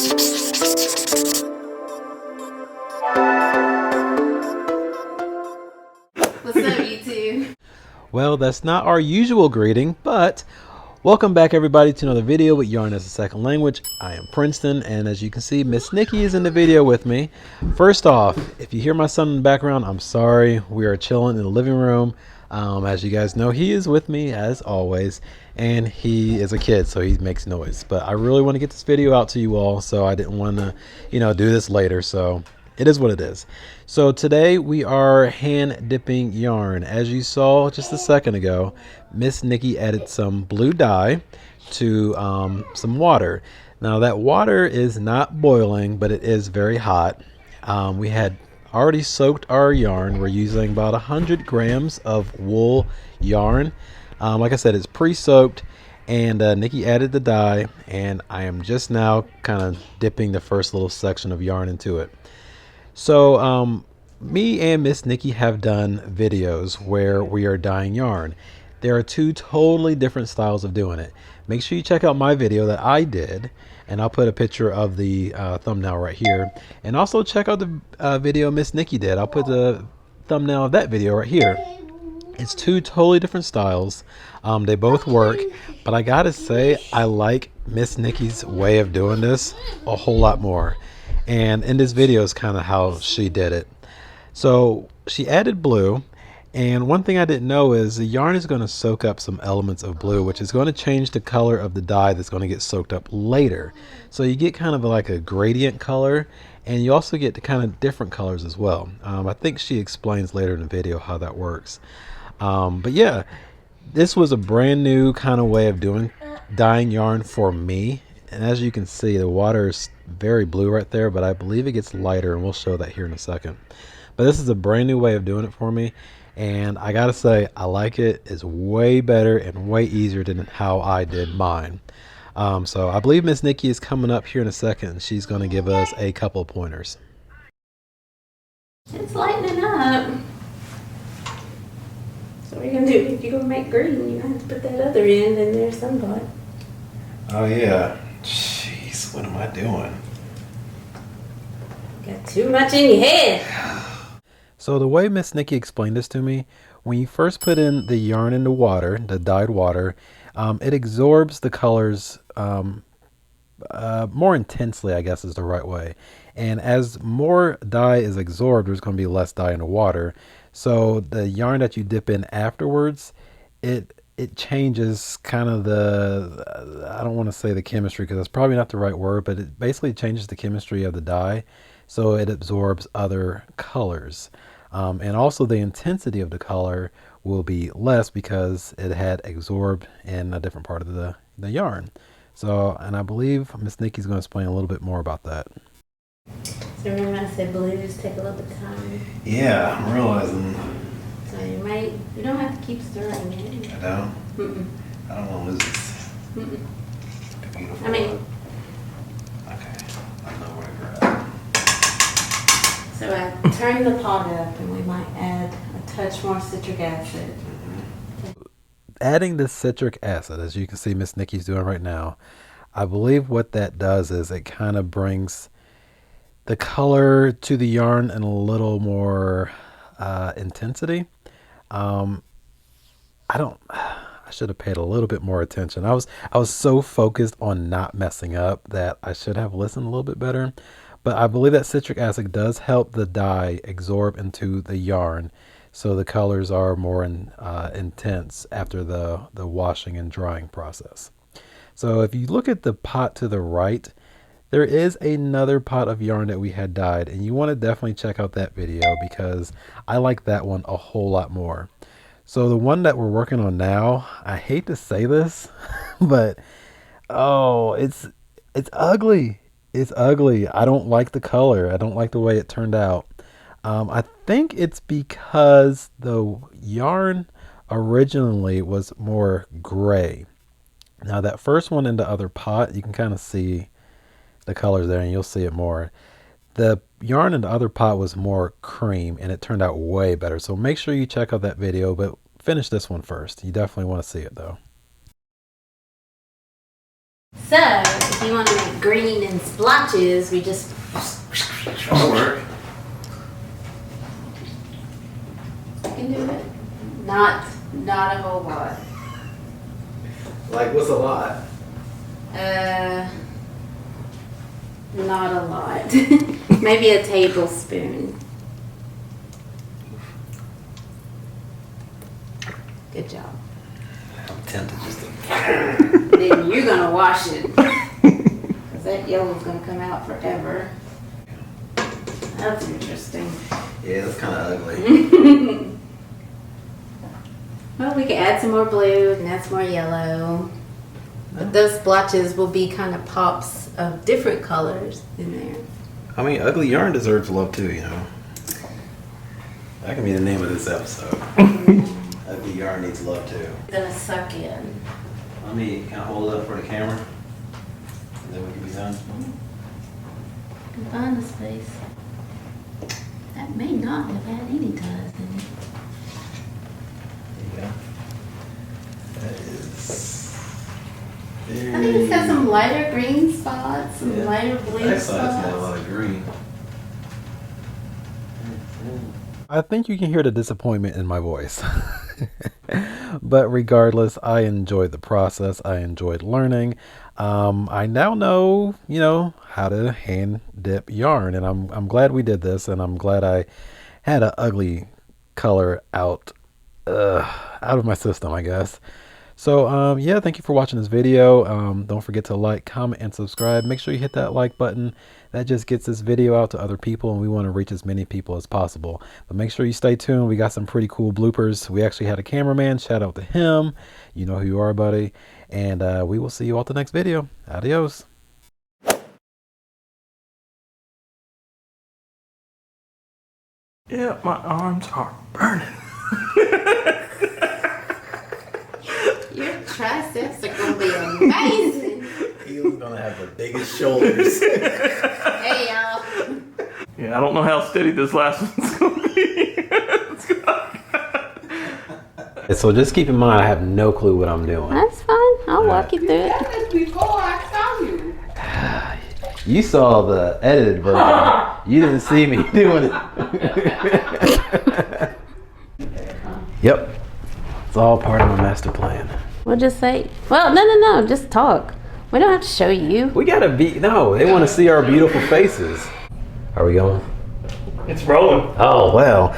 What's up, YouTube? Well, that's not our usual greeting, but welcome back everybody to another video with Yarn as a Second Language. I am Princeton, and as you can see, Miss Nikki is in the video with me. First off, if you hear my son in the background, I'm sorry. We are chilling in the living room. As you guys know, he is with me as always, and he is a kid, so he makes noise. But I really want to get this video out to you all, so I didn't want to, do this later. So it is what it is. So today we are hand dipping yarn. As you saw just a second ago, Miss Nikki added some blue dye to some water. Now that water is not boiling, but it is very hot. We had already soaked our yarn. We're using about 100 grams of wool yarn. Like I said, it's pre-soaked, and Nikki added the dye, and I am just now kind of dipping the first little section of yarn into it. So me and Miss Nikki have done videos where we are dyeing yarn. There are two totally different styles of doing it. Make sure you check out my video that I did, and I'll put a picture of the thumbnail right here. And also check out the video Miss Nikki did. I'll put the thumbnail of that video right here. It's two totally different styles. They both work, but I gotta say I like Miss Nikki's way of doing this a whole lot more. And in this video is kind of how she did it. So she added blue, and one thing I didn't know is the yarn is going to soak up some elements of blue, which is going to change the color of the dye that's going to get soaked up later. So you get kind of like a gradient color, and you also get the kind of different colors as well. I think she explains later in the video how that works. But yeah, this was a brand new kind of way of dyeing yarn for me. And as you can see, the water is very blue right there, but I believe it gets lighter, and we'll show that here in a second. But this is a brand new way of doing it for me, and I gotta say I like it. It's way better and way easier than how I did mine. So I believe Miss Nikki is coming up here in a second. She's going to give us a couple of pointers. It's lightening up. So what are you gonna do? If you're gonna make green, you're gonna have to put that other end in there someplace. Oh yeah. Jeez, what am I doing? Got too much in your head. So the way Miss Nikki explained this to me, when you first put in the yarn into water, the dyed water, it absorbs the colors more intensely, I guess is the right way. And as more dye is absorbed, there's going to be less dye in the water. So the yarn that you dip in afterwards, it changes kind of I don't want to say the chemistry because that's probably not the right word, but it basically changes the chemistry of the dye. So it absorbs other colors. And also the intensity of the color will be less because it had absorbed in a different part of the yarn. So, and I believe Miss Nikki's going to explain a little bit more about that. So remember I said blues take a little bit of time? Yeah, I'm realizing. So you don't have to keep stirring it. I don't? Mm-mm. I don't want to lose this. Mm-mm. Beautiful. I mean, okay, I know where to grab. so I turn the pot up, and we might add a touch more citric acid. Adding the citric acid, as you can see Miss Nikki's doing right now, I believe what that does is it kind of brings the color to the yarn in a little more intensity. I should have paid a little bit more attention. I was so focused on not messing up that I should have listened a little bit better. But I believe that citric acid does help the dye absorb into the yarn, so the colors are more intense after the washing and drying process. So if you look at the pot to the right, there is another pot of yarn that we had dyed, and you want to definitely check out that video because I like that one a whole lot more. So the one that we're working on now, I hate to say this, but oh, it's ugly. It's ugly. I don't like the color. I don't like the way it turned out. I think it's because the yarn originally was more gray. Now that first one in the other pot, you can kind of see the colors there, and you'll see it more. The yarn in the other pot was more cream, and it turned out way better. So make sure you check out that video, but finish this one first. You definitely want to see it though. So, if you want to make green in splotches, we just... That'll work. You can do it. Not a whole lot. Like, what's a lot? Not a lot. Maybe a tablespoon. Good job. I'm tempted just to... Then you're gonna wash it. Because that yellow's gonna come out forever. That's interesting. Yeah, that's kind of ugly. Well, we can add some more blue and add some more yellow. But those splotches will be kind of pops of different colors in there. I mean, ugly yarn deserves love too, you know. That can be the name of this episode. Ugly yarn needs love too. It's gonna suck in. Let me kind of hold it up for the camera. And then we can be done. You can find the space. That may not have had any ties in it. There you go. That is... I think it's got some lighter green spots, some lighter blue That spots. side's got a lot of green. I think you can hear the disappointment in my voice. But regardless, I enjoyed the process. I enjoyed learning. I now know, how to hand dip yarn, and I'm glad we did this, and I'm glad I had an ugly color out of my system, I guess. So yeah, thank you for watching this video. Don't forget to like, comment, and subscribe. Make sure you hit that like button. That just gets this video out to other people, and we want to reach as many people as possible. But make sure you stay tuned. We got some pretty cool bloopers. We actually had a cameraman. Shout out to him. You know who you are, buddy. And we will see you all at the next video. Adios. Yeah, my arms are burning. Your triceps are gonna be amazing. He was gonna have the biggest shoulders. Hey y'all. Yeah, I don't know how steady this last one's gonna be. So just keep in mind, I have no clue what I'm doing. That's fine. I'll walk you through it. Before I saw you. You saw the edited version. You didn't see me doing it. Yep. It's all part of my master plan. We'll just say, well, no, just talk. We don't have to show you. We gotta be, no, they wanna see our beautiful faces. Are we going? It's rolling. Oh, well.